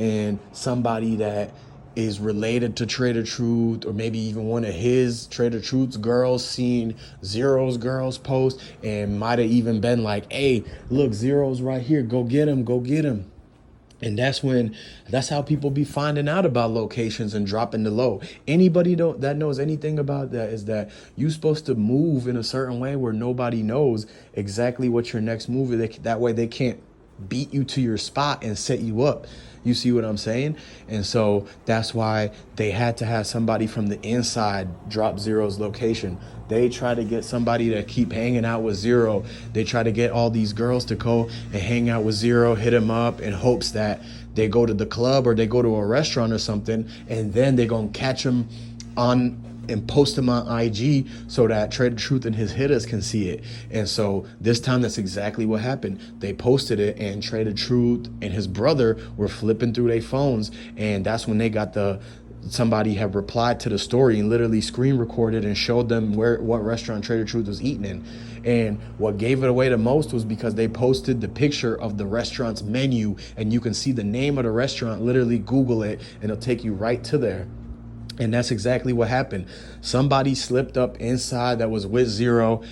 and somebody that is related to Trader Truth, or maybe even one of his Trader Truth's girls seen Zero's girls post and might have even been like, hey, look, Zero's right here, go get him, go get him. And that's how people be finding out about locations and dropping the low. Anybody that knows anything about that is that you're supposed to move in a certain way where nobody knows exactly what your next move is. That way they can't beat you to your spot and set you up. You see what I'm saying? And so that's why they had to have somebody from the inside drop Zero's location. They try to get somebody to keep hanging out with Zero. They try to get all these girls to go and hang out with Zero, hit him up in hopes that they go to the club or they go to a restaurant or something, and then they're going to catch him on and post them on IG so that Trader Truth and his hitters can see it. And so this time, that's exactly what happened. They posted it, and Trader Truth and his brother were flipping through their phones, and that's when they got somebody had replied to the story and literally screen recorded and showed them what restaurant Trader Truth was eating in. And what gave it away the most was because they posted the picture of the restaurant's menu, and you can see the name of the restaurant. Literally Google it and it'll take you right to there. And that's exactly what happened. Somebody slipped up inside that was with Zero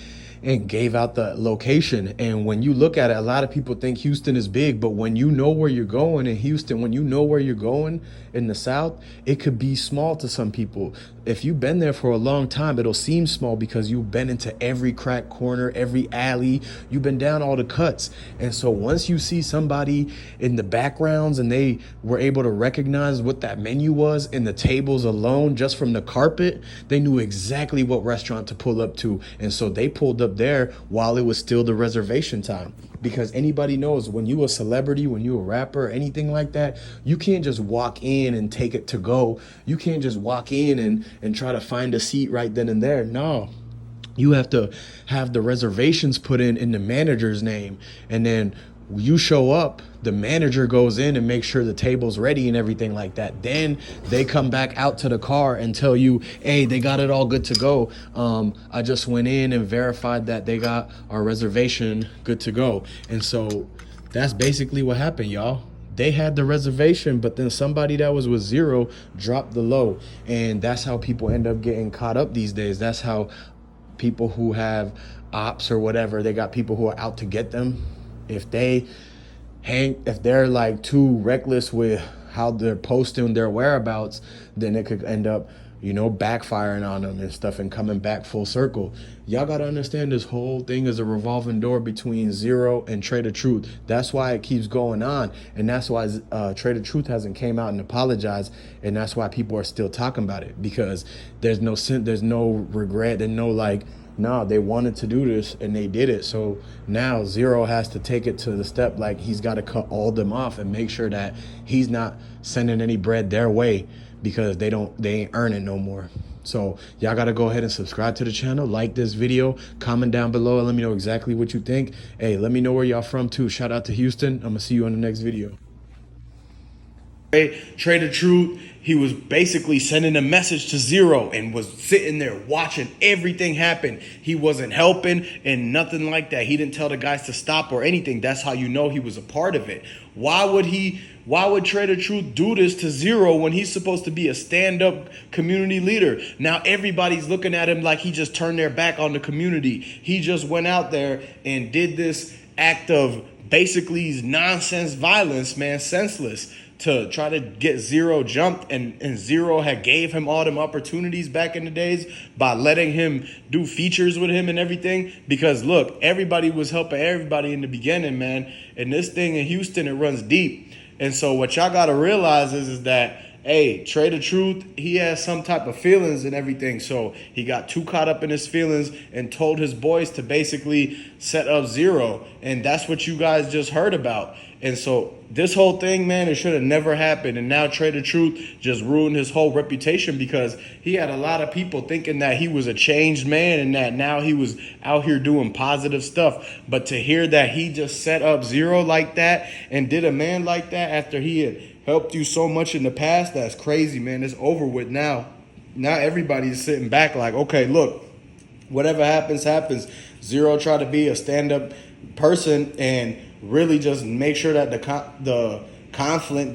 and gave out the location. And when you look at it, a lot of people think Houston is big, but when you know where you're going in Houston, when you know where you're going in the South, it could be small to some people. If you've been there for a long time, it'll seem small because you've been into every crack corner, every alley, you've been down all the cuts. And so once you see somebody in the backgrounds and they were able to recognize what that menu was in the tables alone, just from the carpet, they knew exactly what restaurant to pull up to. And so they pulled up there while it was still the reservation time. Because anybody knows, when you a celebrity, when you a rapper, anything like that, you can't just walk in and take it to go. You can't just walk in and try to find a seat right then and there. No. You have to have the reservations put in the manager's name. And then you show up, the manager goes in and makes sure the table's ready and everything like that. Then they come back out to the car and tell you, hey, they got it all good to go. I just went in and verified that they got our reservation good to go. And so that's basically what happened, y'all. They had the reservation, but then somebody that was with Zero dropped the low. And that's how people end up getting caught up these days. That's how people who have ops or whatever, they got people who are out to get them. If they're like too reckless with how they're posting their whereabouts, then it could end up, backfiring on them and stuff and coming back full circle. Y'all got to understand, this whole thing is a revolving door between Zero and Trader Truth. That's why it keeps going on. And that's why Trader Truth hasn't came out and apologized. And that's why people are still talking about it, because there's no regret, and no, they wanted to do this and they did it. So now Zero has to take it to the step, like he's got to cut all them off and make sure that he's not sending any bread their way, because they ain't earning no more. So y'all got to go ahead and subscribe to the channel, like this video, comment down below, and let me know exactly what you think. Hey, let me know where y'all from too. Shout out to Houston. I'm gonna see you on the next video. Trader Truth, he was basically sending a message to Zero and was sitting there watching everything happen. He wasn't helping and nothing like that. He didn't tell the guys to stop or anything. That's how you know he was a part of it. Why would Trader Truth do this to Zero when he's supposed to be a stand-up community leader? Now everybody's looking at him like he just turned their back on the community. He just went out there and did this act of basically nonsense violence, man, senseless, to try to get Zero jumped, and Zero had gave him all them opportunities back in the days by letting him do features with him and everything. Because look, everybody was helping everybody in the beginning, man. And this thing in Houston, it runs deep. And so what y'all got to realize is that, hey, Trader Truth, he has some type of feelings and everything. So he got too caught up in his feelings and told his boys to basically set up Zero. And that's what you guys just heard about. And so this whole thing, man, it should have never happened. And now Trader Truth just ruined his whole reputation, because he had a lot of people thinking that he was a changed man and that now he was out here doing positive stuff. But to hear that he just set up Zero like that and did a man like that after he had helped you so much in the past, that's crazy, man. It's over with now. Now everybody's sitting back like, okay, look, whatever happens, happens. Zero tried to be a stand-up person and really just make sure that the conflict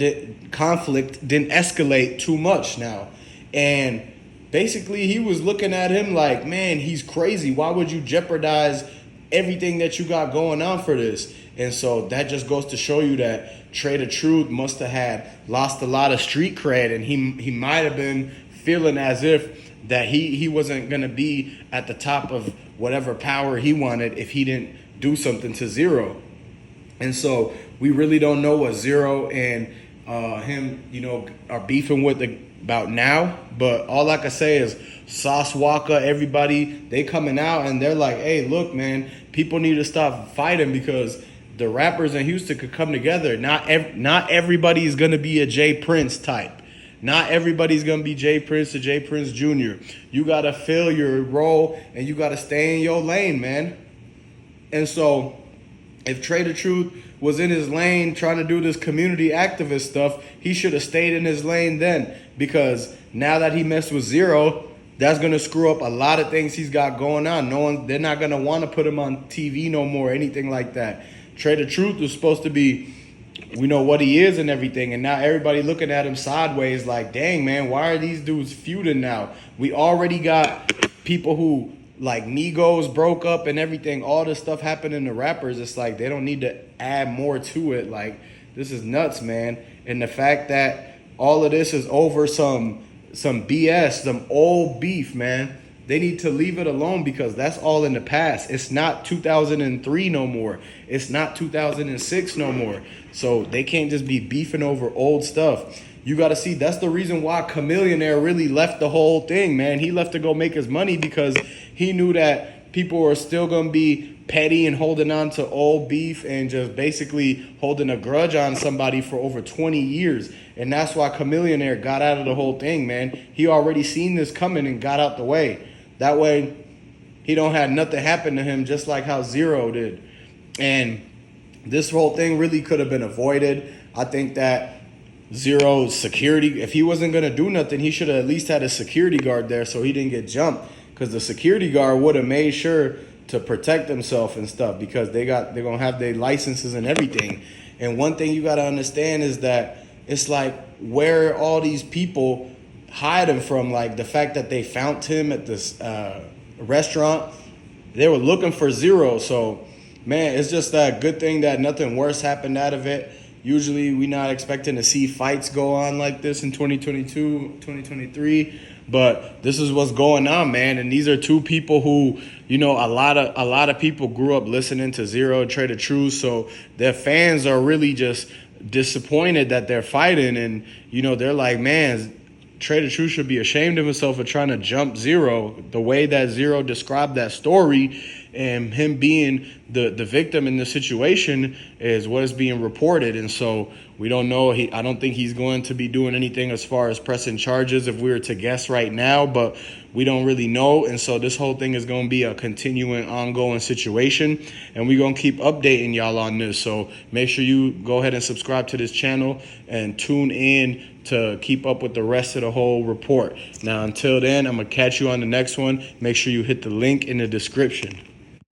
didn't escalate too much now. And basically he was looking at him like, man, he's crazy. Why would you jeopardize everything that you got going on for this? And so that just goes to show you that Trae the Truth must have had lost a lot of street cred, and he might have been feeling as if that he wasn't going to be at the top of whatever power he wanted if he didn't do something to Zero. And so we really don't know what Zero and him, are beefing with about now. But all I can say is Sauce Walker, everybody, they coming out and they're like, hey, look, man, people need to stop fighting because the rappers in Houston could come together. Not everybody is going to be a Jay Prince type. Not everybody's going to be Jay Prince or Jay Prince Jr. You got to fill your role and you got to stay in your lane, man. And so if Trae the Truth was in his lane trying to do this community activist stuff, he should have stayed in his lane then, because now that he messed with Zero, that's going to screw up a lot of things he's got going on. They're not going to want to put him on TV no more, anything like that. Trae the Truth was supposed to be, we know what he is and everything, and now everybody looking at him sideways like, dang, man, why are these dudes feuding now? We already got people who, like, Migos broke up and everything. All this stuff happening to rappers. It's like they don't need to add more to it. Like, this is nuts, man. And the fact that all of this is over some BS, some old beef, man. They need to leave it alone because that's all in the past. It's not 2003 no more. It's not 2006 no more. So they can't just be beefing over old stuff. You got to see, that's the reason why Chameleonaire really left the whole thing, man. He left to go make his money because he knew that people were still going to be petty and holding on to old beef and just basically holding a grudge on somebody for over 20 years. And that's why Chameleonaire got out of the whole thing, man. He already seen this coming and got out the way. That way, he don't have nothing happen to him, just like how Zero did. And this whole thing really could have been avoided. I think that Zero's security, if he wasn't going to do nothing, he should have at least had a security guard there so he didn't get jumped. Because the security guard would have made sure to protect himself and stuff, because they're going to have their licenses and everything. And one thing you got to understand is that it's like where all these people hiding from, like the fact that they found him at this restaurant. They were looking for Zero. So, man, it's just a good thing that nothing worse happened out of it. Usually we're not expecting to see fights go on like this in 2022, 2023. But this is what's going on, man. And these are two people who, a lot of people grew up listening to Zero and Trae the Truth. So their fans are really just disappointed that they're fighting. And, they're like, man, Trae the Truth should be ashamed of himself for trying to jump Zero. The way that Zero described that story and him being the victim in the situation is what is being reported. And so we don't know. I don't think he's going to be doing anything as far as pressing charges if we were to guess right now, but we don't really know. And so this whole thing is going to be a continuing, ongoing situation, and we're going to keep updating y'all on this. So make sure you go ahead and subscribe to this channel and tune in to keep up with the rest of the whole report. Now, until then, I'm going to catch you on the next one. Make sure you hit the link in the description.